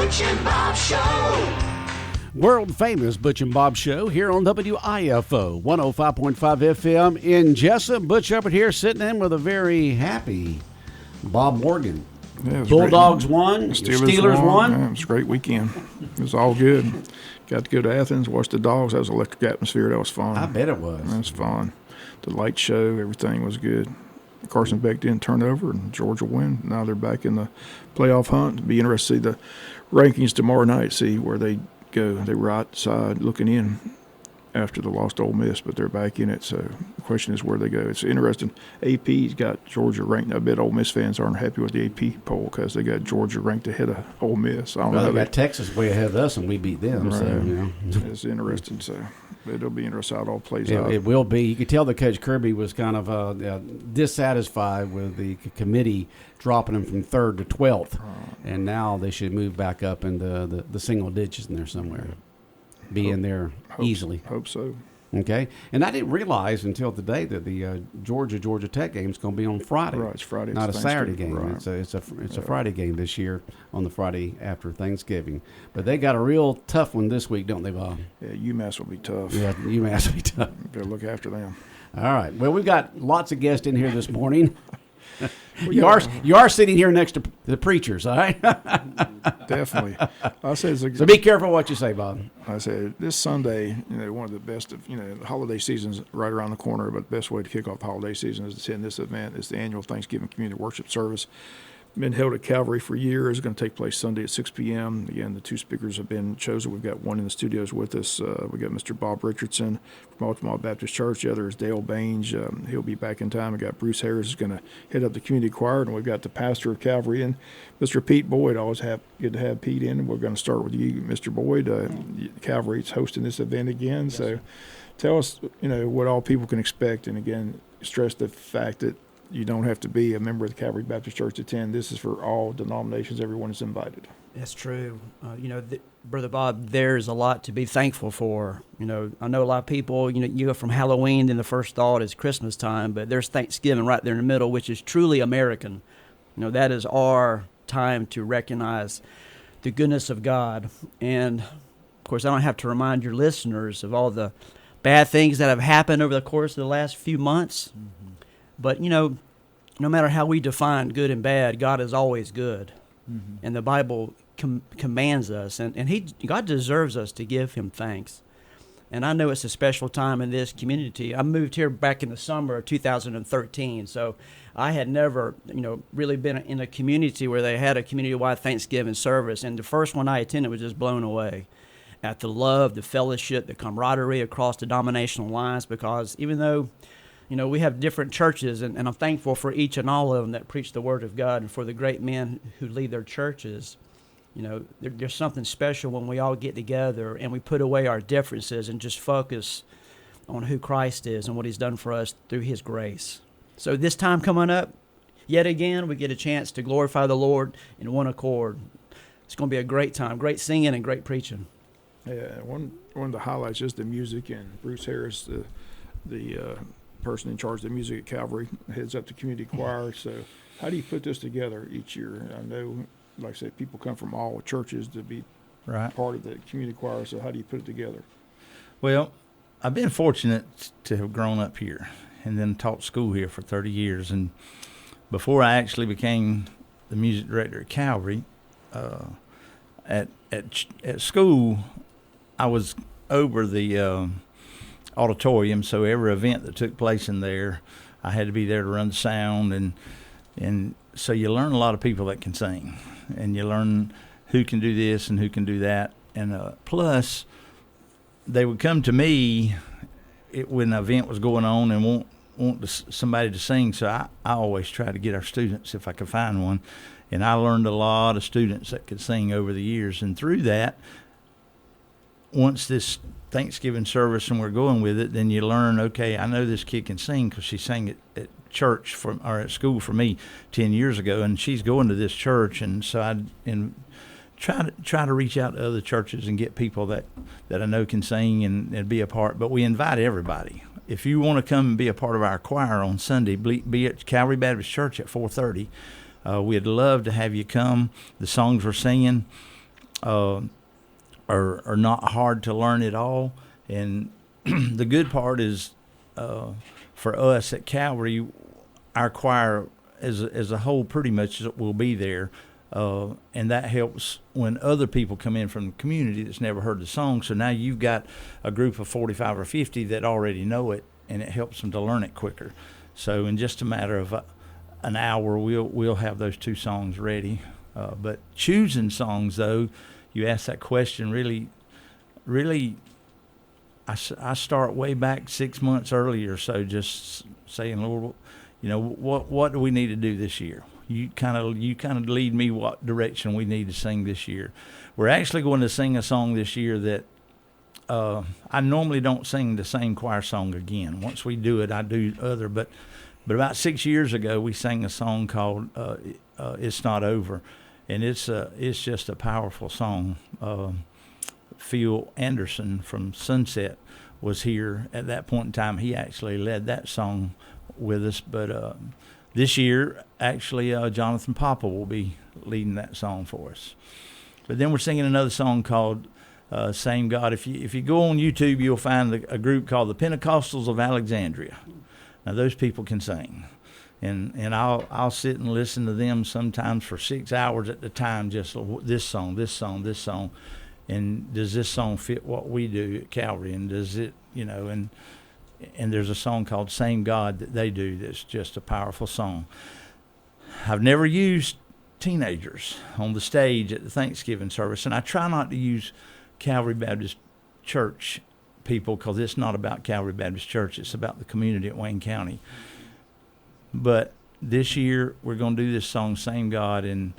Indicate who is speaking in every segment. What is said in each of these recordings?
Speaker 1: Butch and Bob Show.
Speaker 2: World famous Butch and Bob Show here on WIFO 105.5 FM in Jesup. Butch up here sitting in with a very happy Bob Morgan.
Speaker 3: Yeah,
Speaker 2: Bulldogs
Speaker 3: great.
Speaker 2: won. Steelers won.
Speaker 3: Yeah, it was a great weekend. It was all good. Got to go to Athens, watch the dogs. That was an electric atmosphere. That was fun.
Speaker 2: I bet it was.
Speaker 3: That was fun. The light show, everything was good. Carson Beck didn't turn over, and Georgia win. Now they're back in the playoff hunt. It'll be interesting to see the rankings tomorrow night, see where they go. They were outside looking in after the lost Ole Miss, but they're back in it. So the question is where they go. It's interesting. AP's got Georgia ranked. I bet Ole Miss fans aren't happy with the AP poll because they got Georgia ranked ahead of Ole Miss. I don't know.
Speaker 2: They got Texas way ahead of us, and we beat them.
Speaker 3: Right.
Speaker 2: So, you know.
Speaker 3: It's interesting. So it'll be interesting how it all plays out.
Speaker 2: It will be. You could tell that Coach Kirby was kind of dissatisfied with the committee dropping them from 3rd to 12th, and now they should move back up into the single digits in there somewhere, be in there easily.
Speaker 3: Hope so.
Speaker 2: Okay, and I didn't realize until today that the Georgia Tech game is going to be on Friday.
Speaker 3: Right, it's Friday.
Speaker 2: Not a Saturday game.
Speaker 3: Right.
Speaker 2: It's a Friday game this year on the Friday after Thanksgiving. But they got a real tough one this week, don't they, Bob?
Speaker 3: Yeah, UMass will be tough.
Speaker 2: Yeah, UMass will be tough.
Speaker 3: Better look after them.
Speaker 2: All right. Well, we've got lots of guests in here this morning. You are sitting here next to the preachers, all right?
Speaker 3: Definitely.
Speaker 2: So be careful what you say, Bob.
Speaker 3: I said this Sunday, one of the best of, the holiday season's right around the corner, but the best way to kick off the holiday season is to attend this event. It's the annual Thanksgiving Community Worship Service. Been held at Calvary for years. It's going to take place Sunday at 6 p.m. Again, the two speakers have been chosen. We've got one in the studios with us. We've got Mr. Bob Richardson from Altamont Baptist Church. The other is Dale Baines. He'll be back in time. We've got Bruce Harris who's going to head up the community choir, and we've got the pastor of Calvary and Mr. Pete Boyd. Always good to have Pete in. We're going to start with you, Mr. Boyd. Calvary's hosting this event again. Yes. So tell us, what all people can expect, and again, stress the fact that you don't have to be a member of the Calvary Baptist Church to attend. This is for all denominations. Everyone is invited.
Speaker 4: That's true. Brother Bob, there's a lot to be thankful for. I know a lot of people, you go from Halloween, then the first thought is Christmas time, but there's Thanksgiving right there in the middle, which is truly American. That is our time to recognize the goodness of God. And, of course, I don't have to remind your listeners of all the bad things that have happened over the course of the last few months. Mm-hmm. But, no matter how we define good and bad, God is always good. Mm-hmm. And the Bible commands us, and God deserves us to give him thanks. And I know it's a special time in this community. I moved here back in the summer of 2013, so I had never, really been in a community where they had a community-wide Thanksgiving service. And the first one I attended was just blown away at the love, the fellowship, the camaraderie across the denominational lines, because even though we have different churches, and I'm thankful for each and all of them that preach the Word of God, and for the great men who lead their churches. There's something special when we all get together and we put away our differences and just focus on who Christ is and what he's done for us through his grace. So this time coming up, yet again, we get a chance to glorify the Lord in one accord. It's going to be a great time, great singing and great preaching.
Speaker 3: Yeah, one of the highlights is the music, and Bruce Harris, the person in charge of the music at Calvary, heads up the community choir. So how do you put this together each year? I know, like I said, people come from all churches to be part of the community choir. So how do you put it together?
Speaker 5: Well, I've been fortunate to have grown up here and then taught school here for 30 years. And before I actually became the music director at Calvary, at school, I was over the auditorium, so every event that took place in there, I had to be there to run the sound, and so you learn a lot of people that can sing, and you learn who can do this and who can do that, and plus they would come to me when an event was going on and want somebody to sing. So I always try to get our students, if I could find one, and I learned a lot of students that could sing over the years, and through that, once this Thanksgiving service and we're going with it, then you learn, okay, I know this kid can sing because she sang at church or at school for me 10 years ago, and she's going to this church, and so I try to reach out to other churches and get people that I know can sing and be a part. But we invite everybody. If you want to come and be a part of our choir on Sunday, be at Calvary Baptist Church at 4:30. We'd love to have you come. The songs we're singing, are not hard to learn at all. And the good part is, for us at Calvary, our choir as a whole pretty much will be there. And that helps when other people come in from the community that's never heard the song. So now you've got a group of 45 or 50 that already know it, and it helps them to learn it quicker. So in just a matter of an hour, we'll have those 2 songs ready. But choosing songs, though, you asked that question, really, I start way back 6 months earlier. So just saying, Lord, what do we need to do this year? You kind of lead me what direction we need to sing this year. We're actually going to sing a song this year that I normally don't sing the same choir song again. Once we do it, I do other. But about 6 years ago, we sang a song called "It's Not Over," and it's just a powerful song. Phil Anderson from Sunset was here at that point in time. He actually led that song with us, but this year, actually, Jonathan Papa will be leading that song for us. But then we're singing another song called "Same God." If you go on YouTube, you'll find a group called the Pentecostals of Alexandria. Now those people can sing, and I'll sit and listen to them sometimes for 6 hours at a time. Just this song, and does this song fit what we do at Calvary? And does it, And there's a song called "Same God" that they do that's just a powerful song. I've never used teenagers on the stage at the Thanksgiving service, and I try not to use Calvary Baptist Church people because it's not about Calvary Baptist Church. It's about the community at Wayne County. But this year we're going to do this song, "Same God," and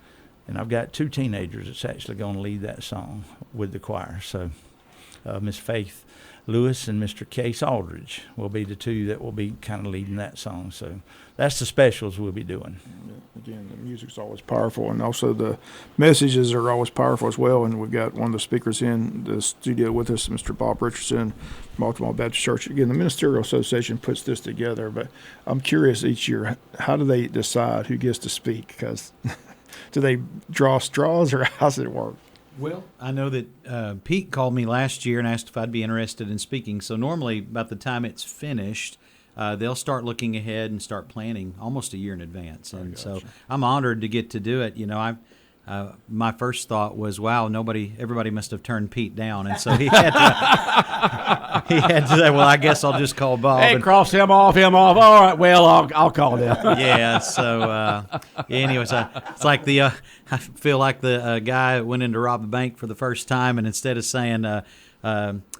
Speaker 5: I've got 2 teenagers that's actually going to lead that song with the choir. So Miss Faith Lewis and Mr. Case Aldridge will be the 2 that will be kind of leading that song. So that's the specials we'll be doing.
Speaker 3: Again, the music's always powerful, and also the messages are always powerful as well. And we've got one of the speakers in the studio with us, Mr. Bob Richardson, Baltimore Baptist Church. Again, the Ministerial Association puts this together, but I'm curious each year, how do they decide who gets to speak? Because do they draw straws, or how does it work?
Speaker 6: Well, I know that Pete called me last year and asked if I'd be interested in speaking. So normally, about the time it's finished, they'll start looking ahead and start planning almost a year in advance. And so I'm honored to get to do it. My first thought was, wow, everybody must have turned Pete down. And so he had to say, well, I guess I'll just call Bob.
Speaker 2: Hey, cross him off. All right, well, I'll call them.
Speaker 6: Yeah, so anyways, it's like I feel like the guy went in to rob a bank for the first time, and instead of saying,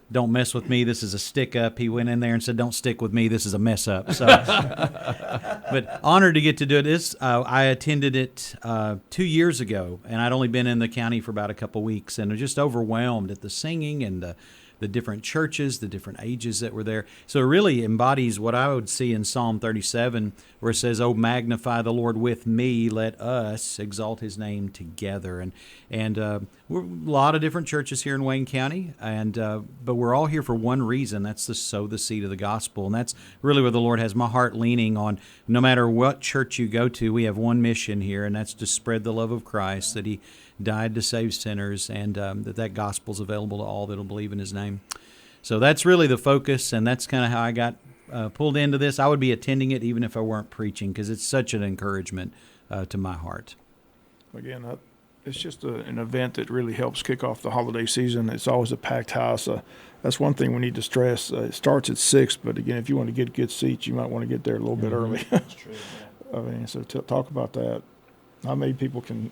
Speaker 6: don't mess with me, this is a stick up, he went in there and said, don't stick with me, this is a mess up. So, but honored to get to do this. I attended it 2 years ago, and I'd only been in the county for about a couple weeks, and was just overwhelmed at the singing and the different churches, the different ages that were there. So it really embodies what I would see in Psalm 37, where it says, "Oh, magnify the Lord with me, let us exalt his name together." And we're a lot of different churches here in Wayne County, but we're all here for one reason. That's to sow the seed of the gospel. And that's really where the Lord has my heart leaning on. No matter what church you go to, we have one mission here, and that's to spread the love of Christ, that he died to save sinners, and that gospel's available to all that will believe in his name. So that's really the focus, and that's kind of how I got pulled into this. I would be attending it even if I weren't preaching, because it's such an encouragement to my heart.
Speaker 3: Again, it's just an event that really helps kick off the holiday season. It's always a packed house. That's one thing we need to stress. It starts at 6, but again, if you want to get good seats, you might want to get there a little bit early.
Speaker 6: That's true. Yeah.
Speaker 3: I mean, so talk about that. How many people can?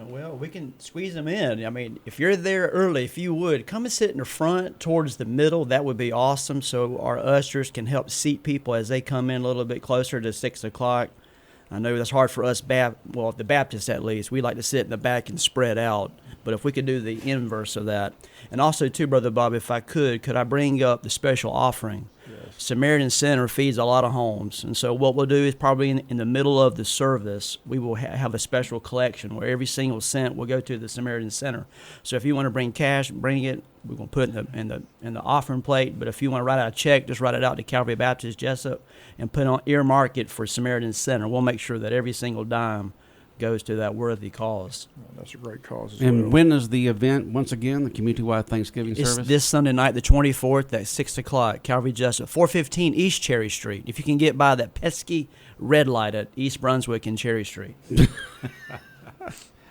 Speaker 4: Well, we can squeeze them in. I mean, if you're there early, if you would, come and sit in the front towards the middle. That would be awesome. So our ushers can help seat people as they come in a little bit closer to 6 o'clock. I know that's hard for us, the Baptists at least. We like to sit in the back and spread out. But if we could do the inverse of that. And also, too, Brother Bob, if I could I bring up the special offering? Yes. Samaritan Center feeds a lot of homes. And so what we'll do is probably in the middle of the service, we will have a special collection where every single cent will go to the Samaritan Center. So if you want to bring cash, bring it. We're going to put it in the offering plate. But if you want to write out a check, just write it out to Calvary Baptist Jesup and earmark it for Samaritan Center. We'll make sure that every single dime goes to that worthy cause.
Speaker 3: That's a great cause as
Speaker 2: And
Speaker 3: well.
Speaker 2: when is the event, once again, the community-wide Thanksgiving
Speaker 4: It's
Speaker 2: service?
Speaker 4: this Sunday night, the 24th, at 6 o'clock, Calvary Jesup, 415 East Cherry Street. If you can get by that pesky red light at East Brunswick and Cherry Street.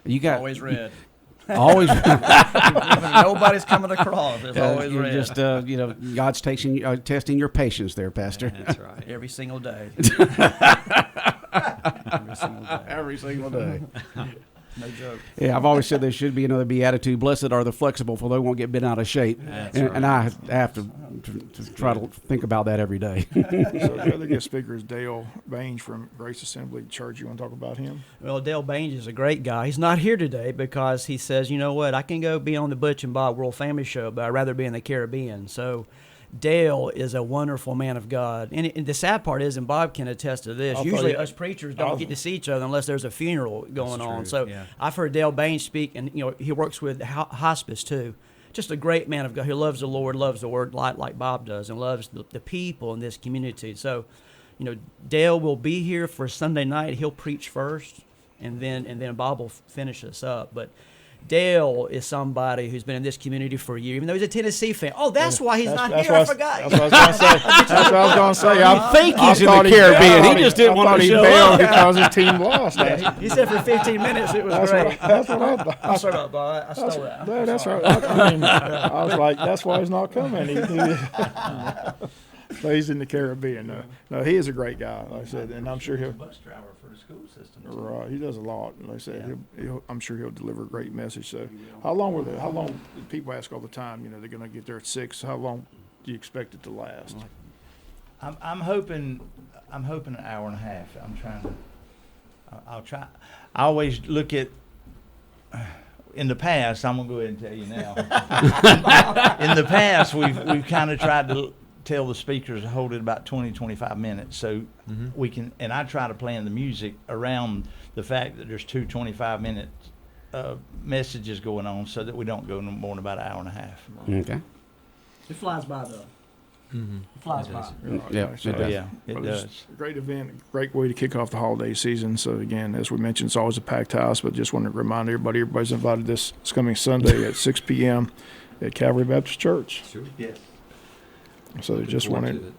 Speaker 2: You got
Speaker 4: Always red.
Speaker 2: always.
Speaker 4: Nobody's coming across. It's always
Speaker 2: you're
Speaker 4: red.
Speaker 2: just God's testing your patience there, Pastor.
Speaker 6: That's right.
Speaker 4: Every single day.
Speaker 2: Every single day.
Speaker 4: No joke.
Speaker 2: Yeah, I've always said there should be another beatitude. Blessed are the flexible, for they won't get bent out of shape.
Speaker 6: That's
Speaker 2: And I have to try to think about that every day.
Speaker 3: So the other guest speaker is Dale Baines from Grace Assembly Church. You want to talk about him?
Speaker 4: Well, Dale Baines is a great guy. He's not here today because he says, you know what, I can go be on the Butch and Bob World Family Show, but I'd rather be in the Caribbean. So Dale is a wonderful man of God. And the sad part is, and Bob can attest to this,
Speaker 3: I'll
Speaker 4: usually
Speaker 3: tell you-
Speaker 4: us preachers don't get to see each other unless there's a funeral going on.
Speaker 6: true,
Speaker 4: So
Speaker 6: yeah.
Speaker 4: I've heard Dale Baines speak, and he works with hospice too. Just a great man of God who loves the Lord, loves the Word like Bob does, and loves the people in this community. So, Dale will be here for Sunday night. He'll preach first, and then Bob will finish us up. But Dale is somebody who's been in this community for a year, even though he's a Tennessee fan. Oh, that's why he's not here. I forgot.
Speaker 3: That's what I was going to say. That's what I was going to say.
Speaker 2: I think he's in
Speaker 3: thought
Speaker 2: the Caribbean. He just didn't
Speaker 3: I
Speaker 2: want
Speaker 3: thought
Speaker 2: to
Speaker 3: he
Speaker 2: show
Speaker 3: bailed
Speaker 2: up.
Speaker 3: because his team lost.
Speaker 4: He said for 15 minutes it was great.
Speaker 3: That's what I thought.
Speaker 4: I'm sorry about Bob. I stole that.
Speaker 3: Yeah, that's right. I mean, I was like, that's why he's not coming. So he's in the Caribbean. No, he is a great guy, like I said, and I'm sure he'll.
Speaker 5: Bus driver for the school system.
Speaker 3: Right, he does a lot. Like I said, I'm sure he'll deliver a great message. So, how long people ask all the time? They're going to get there at 6. How long do you expect it to last?
Speaker 5: I'm hoping an hour and a half. I'm trying to. I'll try. I always look at. In the past, I'm gonna go ahead and tell you now. In the past, we've kind of tried to tell the speakers to hold it about 20, 25 minutes, so we can. And I try to plan the music around the fact that there's 2 25-minute messages going on, so that we don't go no more than about an hour and a half.
Speaker 2: Okay.
Speaker 4: It flies by, though. It flies by.
Speaker 2: Yeah,
Speaker 3: Like I
Speaker 2: it
Speaker 3: said,
Speaker 2: does.
Speaker 5: Yeah, it
Speaker 3: Well, it's
Speaker 5: does.
Speaker 3: a great event, great way to kick off the holiday season. So again, as we mentioned, it's always a packed house, but just want to remind everybody's invited this coming Sunday at 6 p.m. at Calvary Baptist Church.
Speaker 6: Sure.
Speaker 5: Yes.
Speaker 3: So they just
Speaker 6: Forward
Speaker 3: want
Speaker 6: to
Speaker 3: to
Speaker 6: it.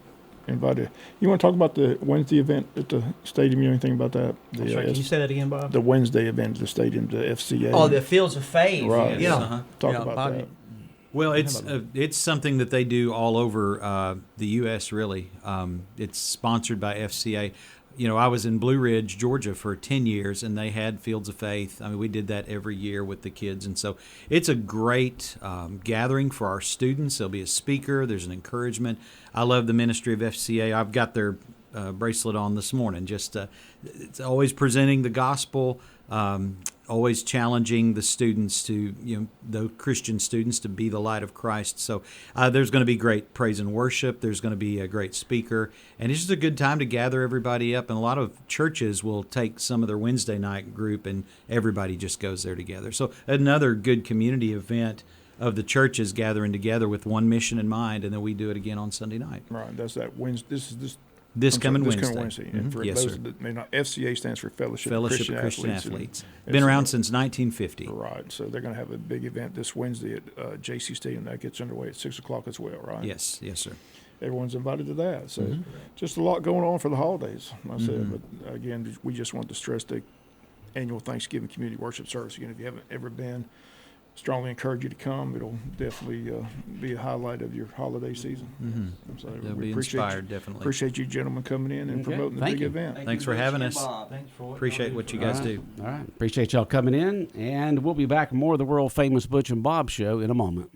Speaker 3: invite you. You want to talk about the Wednesday event at the stadium? You know anything about that?
Speaker 4: I'm sorry, can you say that again, Bob?
Speaker 3: The Wednesday event at the stadium, the FCA.
Speaker 4: Oh, the Fields of Faith.
Speaker 3: Right.
Speaker 4: Yeah.
Speaker 6: Uh-huh.
Speaker 3: Talk
Speaker 4: Yeah,
Speaker 3: about
Speaker 4: Bob,
Speaker 3: that.
Speaker 6: Well, it's something that they do all over the U.S. Really, it's sponsored by FCA. I was in Blue Ridge, Georgia, for 10 years, and they had Fields of Faith. I mean, we did that every year with the kids, and so it's a great gathering for our students. There'll be a speaker. There's an encouragement. I love the ministry of FCA. I've got their bracelet on this morning. Just it's always presenting the gospel. Always challenging the students to, the Christian students to be the light of Christ. So there's going to be great praise and worship. There's going to be a great speaker. And it's just a good time to gather everybody up. And a lot of churches will take some of their Wednesday night group and everybody just goes there together. So another good community event of the churches gathering together with one mission in mind. And then we do it again on Sunday night.
Speaker 3: Right. That's that Wednesday.
Speaker 6: This coming
Speaker 3: This
Speaker 6: Wednesday.
Speaker 3: coming Wednesday.
Speaker 6: Mhm.
Speaker 3: And for
Speaker 6: Yes,
Speaker 3: those
Speaker 6: sir.
Speaker 3: that may not, FCA stands for Fellowship of
Speaker 6: Fellowship of Christian
Speaker 3: and
Speaker 6: Athletes.
Speaker 3: it's
Speaker 6: Been around since 1950.
Speaker 3: Right. So they're going to have a big event this Wednesday at JC Stadium. That gets underway at 6 o'clock as well, right?
Speaker 6: Yes, sir.
Speaker 3: Everyone's invited to that. So
Speaker 6: Mm-hmm.
Speaker 3: just a lot going on for the holidays. Like I said, but again, we just want to stress the annual Thanksgiving community worship service. Again, if you haven't ever been, strongly encourage you to come. It'll definitely be a highlight of your holiday season.
Speaker 6: Mm-hmm.
Speaker 3: So
Speaker 6: They'll
Speaker 3: we
Speaker 6: be
Speaker 3: appreciate
Speaker 6: inspired, definitely.
Speaker 3: Appreciate you gentlemen coming in and
Speaker 2: Okay,
Speaker 3: promoting the
Speaker 2: thank
Speaker 3: big
Speaker 2: you.
Speaker 3: event.
Speaker 6: Thanks for having us.
Speaker 5: Thanks for what
Speaker 6: Appreciate
Speaker 5: y'all
Speaker 6: what you
Speaker 5: for
Speaker 6: guys
Speaker 5: us.
Speaker 6: do.
Speaker 2: All right. Appreciate y'all coming in, and we'll be back with more of the world famous Butch and Bob show in a moment.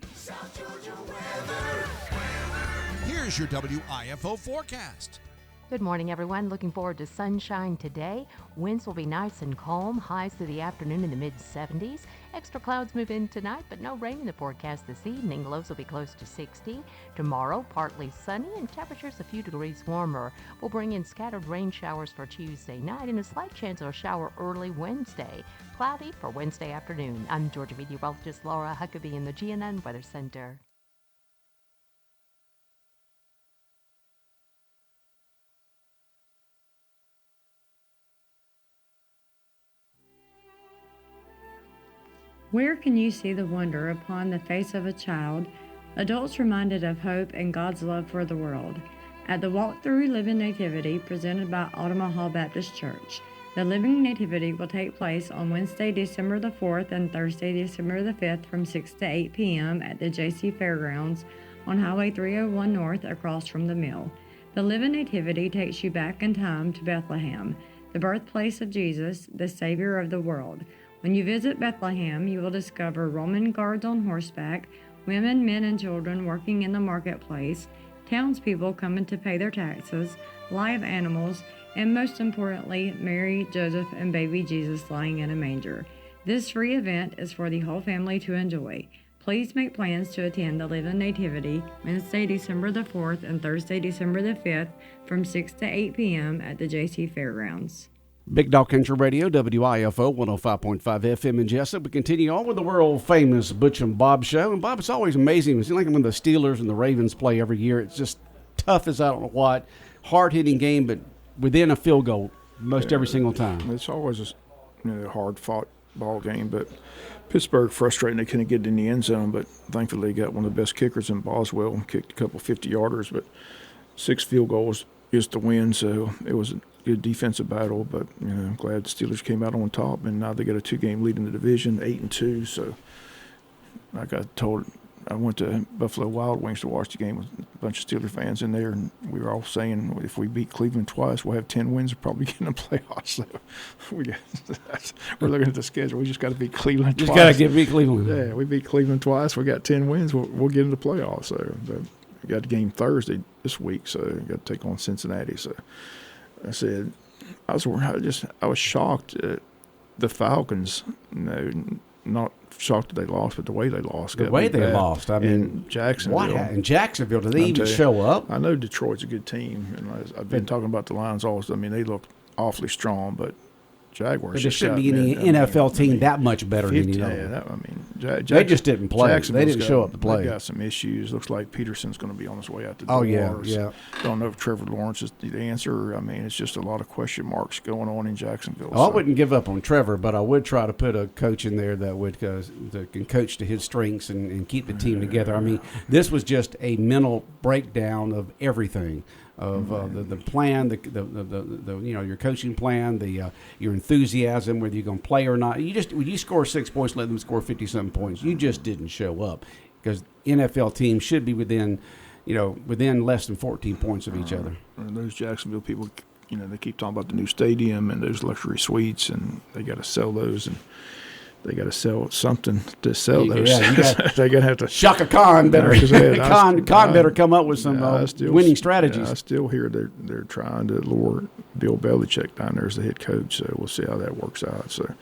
Speaker 1: Here's your WIFO forecast.
Speaker 7: Good morning, everyone. Looking forward to sunshine today. Winds will be nice and calm. Highs through the afternoon in the mid-70s. Extra clouds move in tonight, but no rain in the forecast this evening. Lows will be close to 60. Tomorrow, partly sunny and temperatures a few degrees warmer. We'll bring in scattered rain showers for Tuesday night and a slight chance of a shower early Wednesday. Cloudy for Wednesday afternoon. I'm Georgia meteorologist Laura Huckabee in the GNN Weather Center.
Speaker 8: Where can you see the wonder upon the face of a child? Adults reminded of hope and God's love for the world. At the Walkthrough Living Nativity presented by Altamaha Baptist Church. The Living Nativity will take place on Wednesday, December the 4th and Thursday, December the 5th from 6 to 8 p.m. at the JC Fairgrounds on Highway 301 North across from the mill. The Living Nativity takes you back in time to Bethlehem, the birthplace of Jesus, the Savior of the world. When you visit Bethlehem, you will discover Roman guards on horseback, women, men, and children working in the marketplace, townspeople coming to pay their taxes, live animals, and most importantly, Mary, Joseph, and baby Jesus lying in a manger. This free event is for the whole family to enjoy. Please make plans to attend the Living Nativity Wednesday, December the 4th and Thursday, December the 5th from 6 to 8 p.m. at the JC Fairgrounds.
Speaker 2: Big Dog Country Radio, WIFO 105.5 FM in Jesup. We continue on with the world-famous Butch and Bob show. And Bob, it's always amazing. It's like when the Steelers and the Ravens play every year. It's just tough as I don't know what. Hard-hitting game, but within a field goal most every single time.
Speaker 3: It's always a hard-fought ball game, but Pittsburgh frustrating. They couldn't get in the end zone, but thankfully they got one of the best kickers in Boswell, kicked a couple 50-yarders, but 6 field goals is the win, so it was a good defensive battle, but I'm glad the Steelers came out on top, and now they got a 2-game lead in the division, 8-2, so like I told I went to Buffalo Wild Wings to watch the game with a bunch of Steeler fans in there, and we were all saying if we beat Cleveland twice, we'll have 10 wins and probably get in the playoffs. So we're looking at the schedule. We just got to beat Cleveland twice.
Speaker 2: Just got to beat Cleveland.
Speaker 3: Yeah, we beat Cleveland twice. We got 10 wins. We'll get in the playoffs. So we got a game Thursday this week, so we got to take on Cincinnati. So I said I was shocked at the Falcons. Not shocked that they lost, but the way they lost.
Speaker 2: The way they lost. I mean,
Speaker 3: Jacksonville.
Speaker 2: What happened? In Jacksonville, did they even show up?
Speaker 3: I know Detroit's a good team, and I've been talking about the Lions also. I mean, they look awfully strong, but Jaguars.
Speaker 2: But there shouldn't be any NFL team that much better than you know.
Speaker 3: They
Speaker 2: just didn't play. They didn't show up to play.
Speaker 3: They got some issues. Looks like Peterson's going to be on his way out the door.
Speaker 2: Oh yeah.
Speaker 3: Don't know if Trevor Lawrence is the answer. I mean, it's just a lot of question marks going on in Jacksonville.
Speaker 2: Well, I wouldn't give up on Trevor, but I would try to put a coach in there that can coach to his strengths and keep the team together. I mean, this was just a mental breakdown of everything. Of the plan, the your coaching plan, your enthusiasm, whether you're going to play or not. When you score 6 points, let them score 50-something points. You just didn't show up because NFL teams should be within less than 14 points of each other.
Speaker 3: And those Jacksonville people, they keep talking about the new stadium and those luxury suites, and they got to sell those and. They got to sell something to sell those. Yeah, they're gonna have to.
Speaker 2: Shaka Khan better. Khan better come up with some winning strategies.
Speaker 3: Yeah, I still hear they're trying to lure Bill Belichick down there as the head coach. So we'll see how that works out. So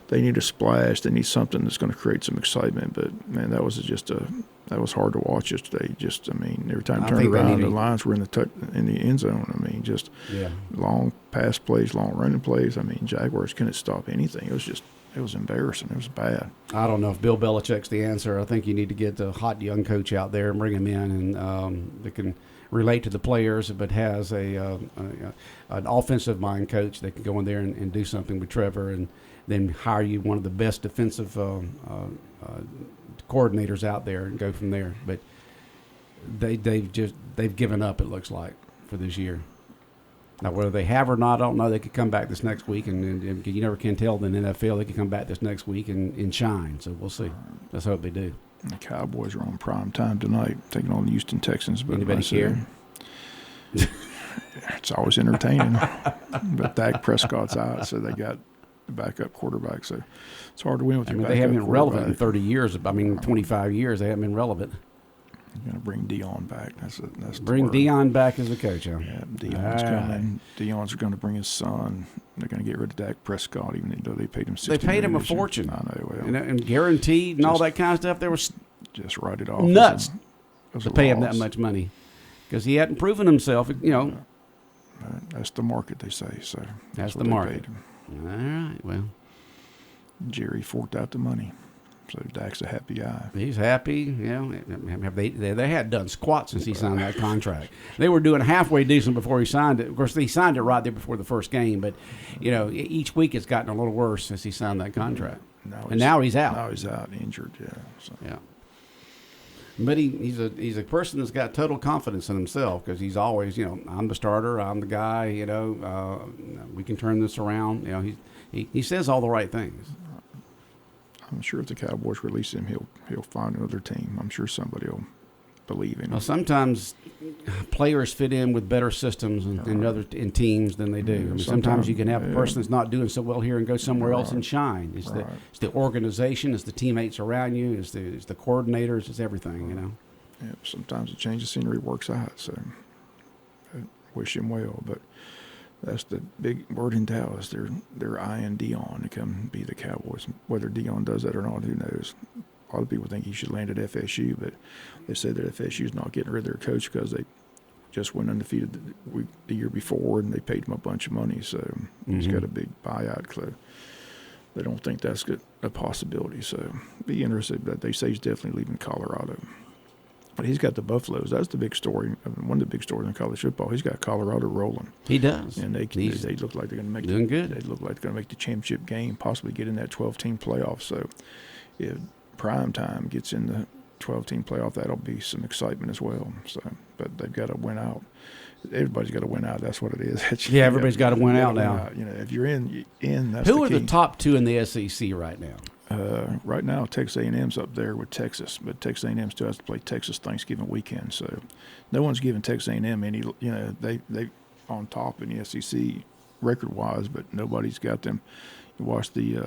Speaker 3: they need a splash. They need something that's going to create some excitement. But man, that was hard to watch yesterday. Every time I turned around, the Lions were in the end zone. I mean, long pass plays, long running plays. I mean, Jaguars couldn't stop anything. It was embarrassing. It was bad.
Speaker 2: I don't know if Bill Belichick's the answer. I think you need to get a hot young coach out there and bring him in and that can relate to the players, but has an offensive mind coach that can go in there and do something with Trevor, and then hire you one of the best defensive coordinators out there and go from there. But they've given up. It looks like for this year. Now, whether they have or not, I don't know. They could come back this next week, and you never can tell in the NFL. They could come back this next week and shine. So we'll see. Let's hope they do.
Speaker 3: The Cowboys are on prime time tonight, taking on the Houston Texans. But
Speaker 2: anybody care?
Speaker 3: It's always entertaining. But Dak Prescott's out, so they got the backup quarterback. So it's hard to win with your backup
Speaker 2: quarterback. They haven't been relevant in 30 years. 25 years. They haven't been relevant.
Speaker 3: Going to bring Dion back. That's
Speaker 2: bring Dion back as a coach. Huh?
Speaker 3: Yeah, Dion's coming. Dion's going to bring his son. They're going to get rid of Dak Prescott, even though they paid him $60 million.
Speaker 2: They paid him a fortune.
Speaker 3: I know. Well,
Speaker 2: and guaranteed and all that kind of stuff. There was
Speaker 3: just write it off.
Speaker 2: Nuts to pay him that much money because he hadn't proven himself.
Speaker 3: That's the market, they say. So
Speaker 2: that's the market. All right. Well,
Speaker 3: Jerry forked out the money. So Dak's a happy guy.
Speaker 2: He's happy. They had done squat since he signed that contract. They were doing halfway decent before he signed it. Of course, he signed it right there before the first game. But each week it's gotten a little worse since he signed that contract. now he's out.
Speaker 3: Now he's out, injured. Yeah. So.
Speaker 2: Yeah. But he's a person that's got total confidence in himself because he's always, I'm the starter, I'm the guy, we can turn this around. He says all the right things.
Speaker 3: I'm sure if the Cowboys release him, he'll find another team. I'm sure somebody will believe in him.
Speaker 2: Well, sometimes players fit in with better systems in teams than they do. I mean, sometimes you can have a person that's not doing so well here and go somewhere else and shine. It's the organization, it's the teammates around you, it's the coordinators, it's everything.
Speaker 3: Yeah, sometimes a change of scenery works out. So I wish him well, but that's the big word in Dallas. They're eyeing Dion to come be the Cowboys. Whether Dion does that or not, who knows? A lot of people think he should land at FSU, but they said that FSU's not getting rid of their coach because they just went undefeated the year before, and they paid him a bunch of money. So he's got a big buyout. So they don't think that's a possibility. So be interested. But they say he's definitely leaving Colorado. But he's got the Buffaloes. That's the big story. One of the big stories in college football. He's got Colorado rolling.
Speaker 2: He does.
Speaker 3: And they look like they're going to make
Speaker 2: doing good.
Speaker 3: They look like they're going to make the championship game, possibly get in that 12-team playoff. So if Prime Time gets in the 12-team playoff, that'll be some excitement as well. So, but they've got to win out. Everybody's got to win out. That's what it is.
Speaker 2: Everybody's got to win out now.
Speaker 3: If you're in, that's
Speaker 2: who are
Speaker 3: the
Speaker 2: the top two in the SEC right now?
Speaker 3: Right now, Texas A&M's up there with Texas, but Texas A&M still has to play Texas Thanksgiving weekend. So, no one's giving Texas A&M any. They on top in the SEC record-wise, but nobody's got them. You watch the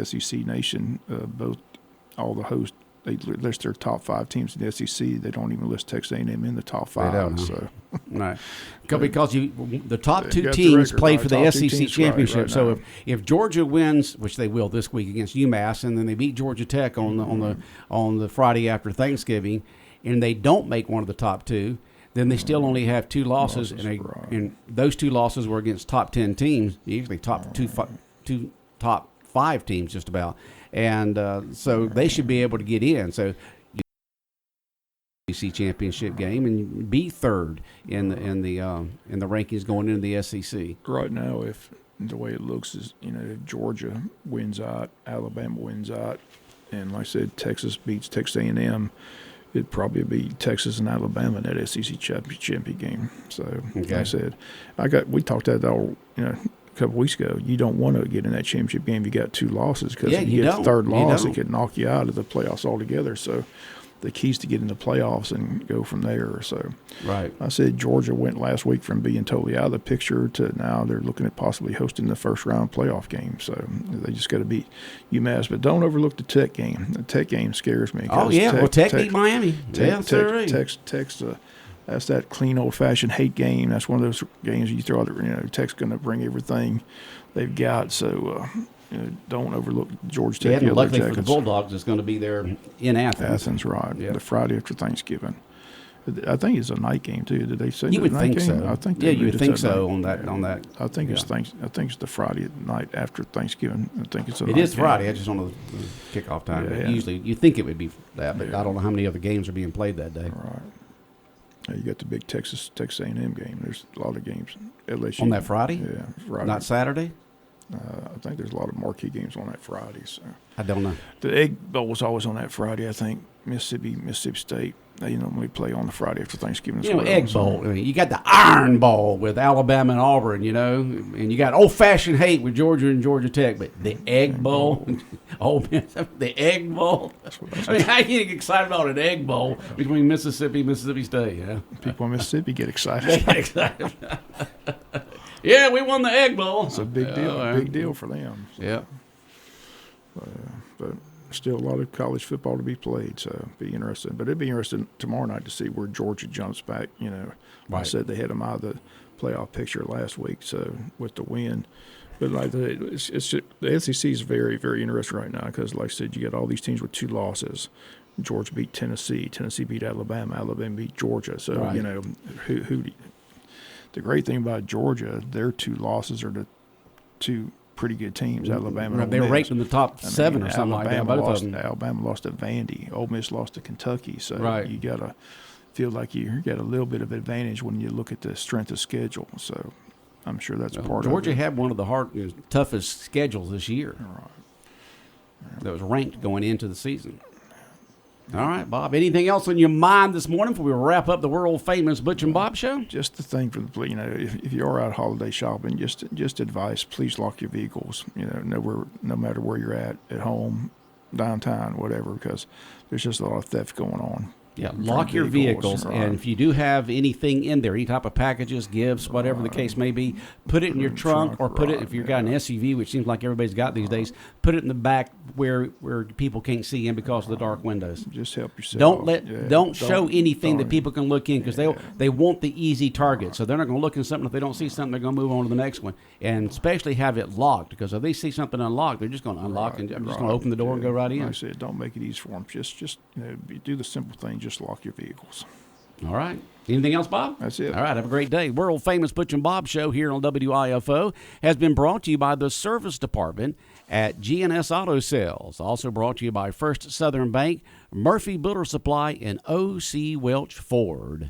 Speaker 3: SEC Nation, all the hosts. They list their top 5 teams in the SEC. They don't even list Texas A&M in the top 5.
Speaker 2: They don't,
Speaker 3: so,
Speaker 2: right? Because the top 2
Speaker 3: got the
Speaker 2: teams
Speaker 3: record,
Speaker 2: play
Speaker 3: right?
Speaker 2: for the
Speaker 3: Top 2
Speaker 2: SEC
Speaker 3: teams,
Speaker 2: championship.
Speaker 3: right
Speaker 2: So
Speaker 3: now.
Speaker 2: if Georgia wins, which they will this week against UMass, and then they beat Georgia Tech on the Friday after Thanksgiving, and they don't make one of the top 2, then they still only have 2 losses, and those 2 losses were against top 10 teams, usually top 2 top 5 teams just about, and so they should be able to get in. So SEC championship game and be third in the rankings going into the SEC.
Speaker 3: Right now, if the way it looks is, if Georgia wins out, Alabama wins out, and like I said, Texas beats Texas A&M, it'd probably be Texas and Alabama in that SEC championship game. So, like I said, we talked about that all, a couple weeks ago. You don't want to get in that championship game. You got 2 losses because if you get the third loss, it could knock you out of the playoffs altogether. So the keys to get in the playoffs and go from there. So
Speaker 2: right.
Speaker 3: I said Georgia went last week from being totally out of the picture to now they're looking at possibly hosting the first round playoff game. So they just got to beat UMass. But don't overlook the Tech game. The Tech game scares me.
Speaker 2: Oh, yeah. Tech beat Miami.
Speaker 3: Tech's that's that clean, old-fashioned hate game. That's one of those games you throw out. Tech's going to bring everything they've got. So don't overlook Georgia Tech.
Speaker 2: And luckily for the Bulldogs, it's going to be there in Athens.
Speaker 3: Athens, right?
Speaker 2: Yeah.
Speaker 3: The Friday after Thanksgiving. I think it's a night game too. Did they say
Speaker 2: you would think
Speaker 3: game?
Speaker 2: so?
Speaker 3: I think
Speaker 2: you would think so
Speaker 3: night.
Speaker 2: on that.
Speaker 3: I think it's I think it's the Friday night after Thanksgiving. I think it's a.
Speaker 2: It is Friday. I just don't know the kickoff time.
Speaker 3: Yeah.
Speaker 2: Usually, you think it would be that, but I don't know how many other games are being played that day.
Speaker 3: Right. You got the big Texas A&M game. There's a lot of games. LSU
Speaker 2: On that Friday?
Speaker 3: Yeah, Friday.
Speaker 2: Not Saturday?
Speaker 3: I think there's a lot of marquee games on that Friday. So
Speaker 2: I don't know.
Speaker 3: the Egg Bowl was always on that Friday. I think Mississippi State. They normally play on the Friday after Thanksgiving. As well,
Speaker 2: Egg Bowl. I mean, you got the Iron Bowl with Alabama and Auburn, and you got old-fashioned hate with Georgia and Georgia Tech, but the Egg Bowl, the Egg Bowl. I mean, how you get excited about an Egg Bowl between Mississippi State?
Speaker 3: People in Mississippi get excited.
Speaker 2: They get excited. Yeah, we won the Egg Bowl.
Speaker 3: It's a big deal. Big deal for them. So.
Speaker 2: Yeah.
Speaker 3: But still a lot of college football to be played, so be interesting. But it'd be interesting tomorrow night to see where Georgia jumps back. Right. I said they had them out of the playoff picture last week, so with the win. But like it's just, the SEC is very, very interesting right now because, like I said, you got all these teams with 2 losses. Georgia beat Tennessee. Tennessee beat Alabama. Alabama beat Georgia. So who the great thing about Georgia, their 2 losses are the 2 pretty good teams, Alabama and Ole
Speaker 2: They were
Speaker 3: Miss.
Speaker 2: ranked in the top 7 or something like that. Both of them.
Speaker 3: Alabama lost to Vandy. Ole Miss lost to Kentucky. So you got to feel like you got a little bit of advantage when you look at the strength of schedule. So I'm sure that's part of it.
Speaker 2: Georgia had one of the toughest schedules this year.
Speaker 3: Right.
Speaker 2: that was ranked going into the season. All right, Bob. Anything else on your mind this morning before we wrap up the world famous Butch and Bob show?
Speaker 3: Just the thing for the, if you are out holiday shopping, just advice: please lock your vehicles. No matter where you're at home, downtown, whatever, because there's just a lot of theft going on.
Speaker 2: Yeah, lock your vehicles,
Speaker 3: right.
Speaker 2: And if you do have anything in there, any type of packages, gifts, whatever the case may be, put it in your trunk, or put it, if you've got an SUV, which seems like everybody's got these days, put it in the back where people can't see in because of the dark windows.
Speaker 3: Just help yourself.
Speaker 2: Don't show anything that people can look in, because they want the easy target. So they're not going to look in something. If they don't see something, they're going to move on to the next one, and especially have it locked, because if they see something unlocked, they're just going to unlock and I'm just going to open the door and go right in.
Speaker 3: Like I said, don't make it easy for them. Just do the simple thing. Just lock your vehicles.
Speaker 2: All right. Anything else, Bob?
Speaker 3: That's it.
Speaker 2: All right. Have a great day. World famous Butch and Bob show here on WIFO has been brought to you by the service department at GNS Auto Sales. Also brought to you by First Southern Bank, Murphy Builder Supply, and O.C. Welch Ford.